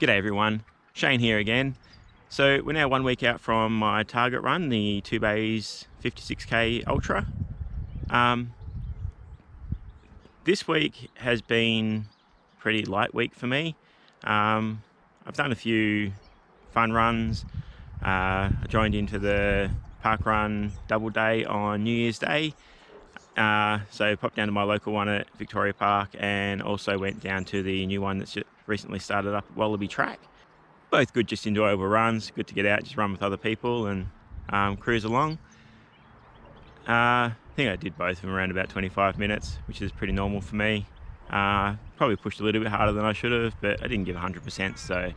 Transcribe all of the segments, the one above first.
G'day everyone, Shane here again. So we're now 1 week out from my target run, the 2 Bays 56k Ultra. This week has been a pretty light week for me. I've done a few fun runs. I joined into the Parkrun Double Day on New Year's Day. So popped down to my local one at Victoria Park and also went down to the new one that's just recently started up at Wallaby Track. Both good, just enjoyable runs. Good to get out, just run with other people and cruise along. I think I did both of them around about 25 minutes, which is pretty normal for me. Probably pushed a little bit harder than I should have, but I didn't give 100%, so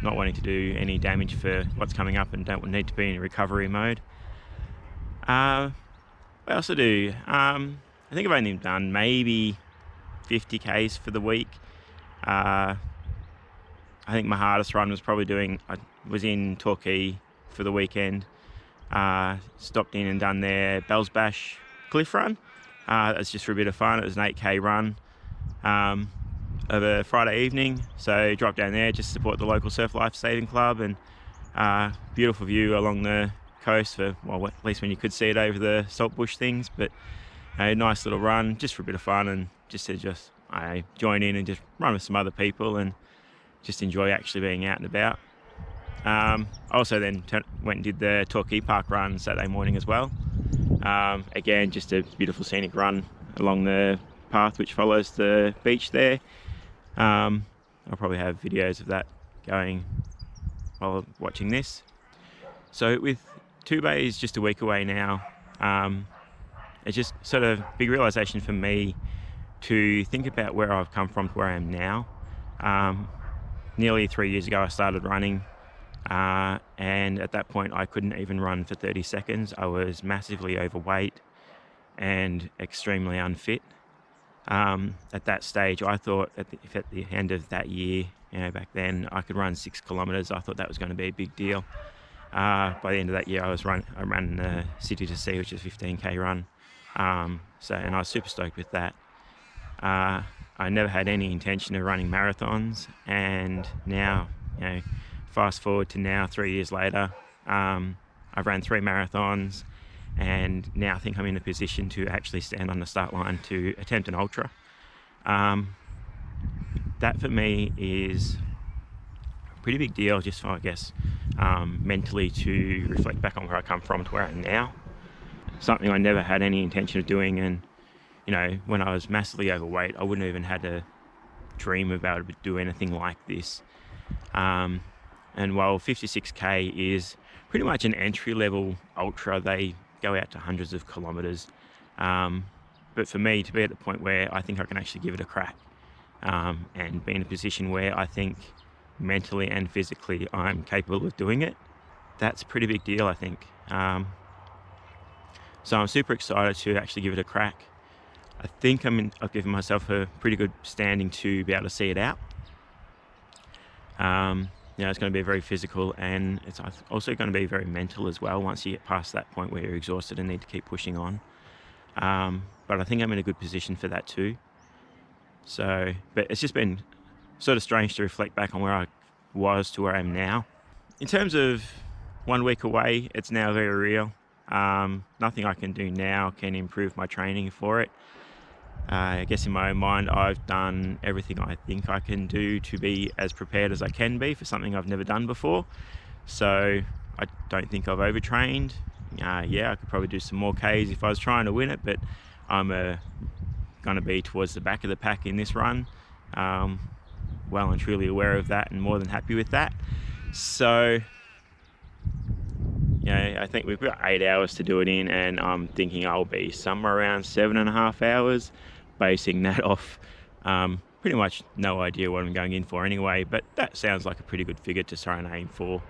not wanting to do any damage for what's coming up and don't need to be in recovery mode. What else I do? I think I've only done maybe 50 Ks for the week. I think my hardest run was probably I was in Torquay for the weekend. Stopped in and done their Bells Bash cliff run. That's just for a bit of fun. It was an 8k run of a Friday evening. So dropped down there just to support the local surf life saving club, and beautiful view along the coast for, well, at least when you could see it over the salt bush things. But a nice little run just for a bit of fun, and just to join in and just run with some other people and just enjoy actually being out and about. I also then went and did the Torquay Park run Saturday morning as well. Again, just a beautiful scenic run along the path which follows the beach there. I'll probably have videos of that going while watching this. So with 2 Bays just a week away now, it's just sort of big realization for me to think about where I've come from to where I am now. Nearly 3 years ago I started running, and at that point I couldn't even run for 30 seconds. I was massively overweight and extremely unfit. At that stage I thought if at the end of that year, back then, I could run 6 kilometers, I thought that was going to be a big deal. By the end of that year I ran the City to Sea, which is a 15k run. And I was super stoked with that. I never had any intention of running marathons, and now, fast forward to now, 3 years later, I've ran 3 marathons, and now I think I'm in a position to actually stand on the start line to attempt an ultra. That for me is a pretty big deal, just for, I guess, mentally, to reflect back on where I come from to where I am now. Something I never had any intention of doing, and when I was massively overweight, I wouldn't have even had a dream about to do anything like this. And while 56k is pretty much an entry-level ultra, they go out to hundreds of kilometers. But for me to be at the point where I think I can actually give it a crack, and be in a position where I think mentally and physically I'm capable of doing it, that's a pretty big deal, I think. So I'm super excited to actually give it a crack. I think I've given myself a pretty good standing to be able to see it out. It's going to be very physical, and it's also going to be very mental as well once you get past that point where you're exhausted and need to keep pushing on. But I think I'm in a good position for that too. So, but it's just been sort of strange to reflect back on where I was to where I am now. In terms of 1 week away, it's now very real. Nothing I can do now can improve my training for it. I guess in my own mind, I've done everything I think I can do to be as prepared as I can be for something I've never done before. So I don't think I've overtrained. I could probably do some more Ks if I was trying to win it, but I'm going to be towards the back of the pack in this run. Well and truly aware of that and more than happy with that. So I think we've got 8 hours to do it in, and I'm thinking I'll be somewhere around 7.5 hours, basing that off pretty much no idea what I'm going in for anyway, but that sounds like a pretty good figure to try and aim for.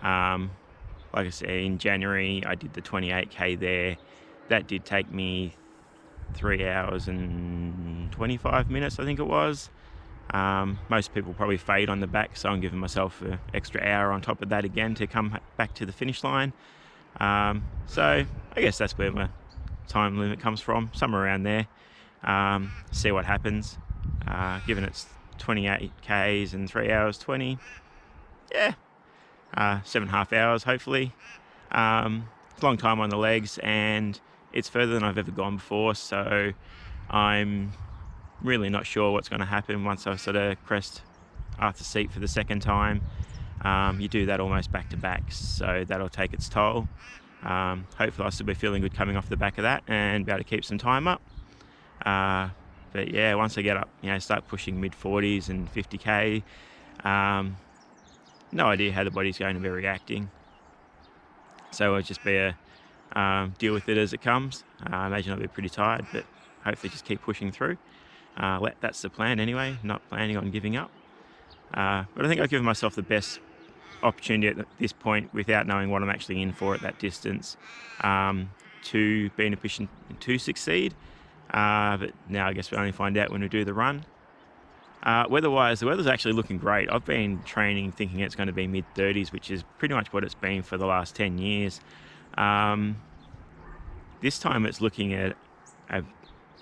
Like I said, in January I did the 28k there. That did take me 3 hours and 25 minutes, I think it was. Most people probably fade on the back, so I'm giving myself an extra hour on top of that again to come back to the finish line. So I guess that's where my time limit comes from, somewhere around there. See what happens. Given it's 28 Ks in 3 hours 20. Yeah, 7.5 hours hopefully. It's a long time on the legs, and it's further than I've ever gone before, so I'm really not sure what's going to happen once I sort of crest Arthur's Seat for the second time. You do that almost back to back, so that'll take its toll. Hopefully I'll still be feeling good coming off the back of that and be able to keep some time up. But yeah, once I get up, start pushing mid-40s and 50k, no idea how the body's going to be reacting. So it'll just be a deal with it as it comes. I imagine I'll be pretty tired, but hopefully just keep pushing through. That's the plan anyway, not planning on giving up. But I think I've given myself the best opportunity at this point, without knowing what I'm actually in for at that distance, to be in a position to succeed. But now I guess we'll only find out when we do the run. Weather-wise, the weather's actually looking great. I've been training thinking it's going to be mid-30s, which is pretty much what it's been for the last 10 years. This time it's looking at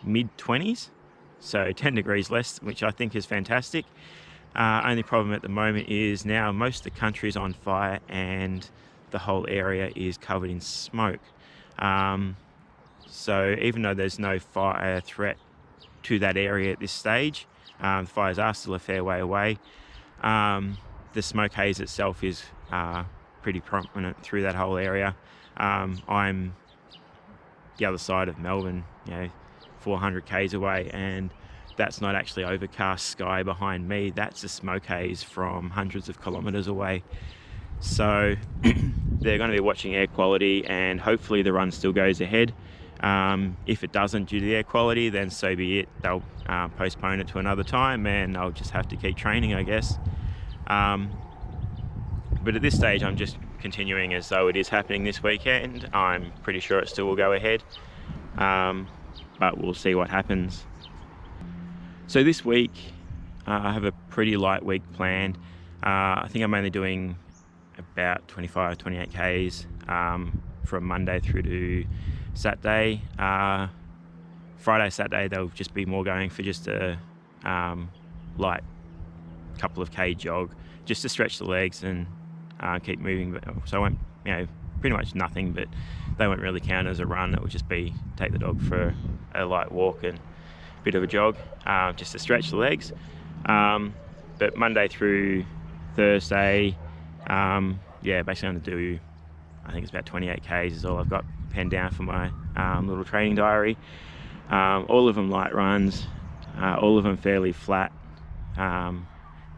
mid-20s, so 10 degrees less, which I think is fantastic. Only problem at the moment is now most of the country is on fire and the whole area is covered in smoke. So even though there's no fire threat to that area at this stage, the fires are still a fair way away. The smoke haze itself is pretty prominent through that whole area. I'm the other side of Melbourne, 400 k's away, and that's not actually overcast sky behind me. That's a smoke haze from hundreds of kilometres away. So they're going to be watching air quality, and hopefully the run still goes ahead. If it doesn't due to the air quality, then so be it. They'll postpone it to another time, and I'll just have to keep training, I guess. But at this stage, I'm just continuing as though it is happening this weekend. I'm pretty sure it still will go ahead, but we'll see what happens. So this week, I have a pretty light week planned. I think I'm only doing about 25, 28 Ks from Monday through to Saturday. Friday, Saturday, there'll just be more going for just a light couple of K jog, just to stretch the legs and keep moving. So I won't, pretty much nothing, but they won't really count as a run. It will just be take the dog for a light walk and a bit of a jog, just to stretch the legs. But Monday through Thursday, basically I'm going to do, I think it's about 28 Ks is all I've got penned down for my little training diary. All of them light runs, all of them fairly flat.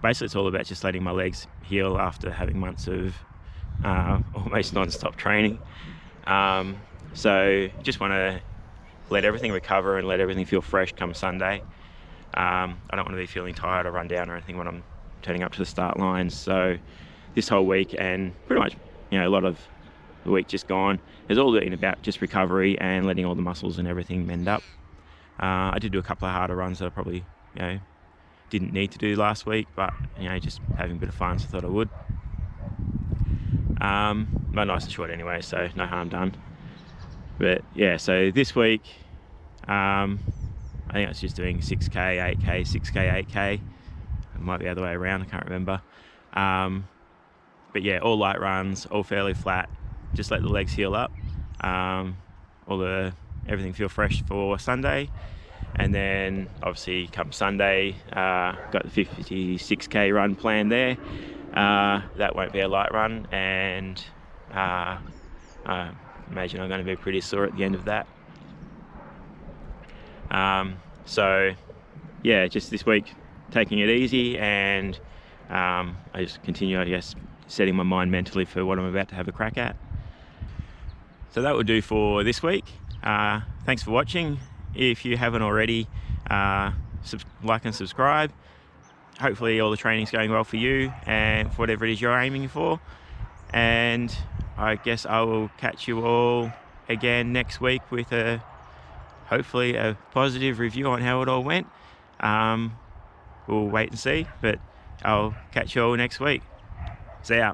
Basically it's all about just letting my legs heal after having months of almost non-stop training. So just want to let everything recover and let everything feel fresh come Sunday. I don't want to be feeling tired or run down or anything when I'm turning up to the start lines. So this whole week, and pretty much a lot of the week just gone, has all been about just recovery and letting all the muscles and everything mend up. I did do a couple of harder runs that I probably didn't need to do last week, but just having a bit of fun, so I thought I would. But nice and short anyway, so no harm done. But yeah, so this week I think I was just doing 6k, 8k, 6k, 8k. It might be the other way around, I can't remember. But yeah, all light runs, all fairly flat. Just let the legs heal up. Everything feel fresh for Sunday. And then obviously come Sunday, got the 56k run planned there. That won't be a light run, and I imagine I'm going to be pretty sore at the end of that. So yeah, just this week taking it easy, and I just continue, I guess, setting my mind mentally for what I'm about to have a crack at. So that will do for this week. Thanks for watching. If you haven't already, like and subscribe. Hopefully all the training's going well for you and for whatever it is you're aiming for. And I guess I will catch you all again next week with hopefully a positive review on how it all went. We'll wait and see, but I'll catch you all next week. See ya.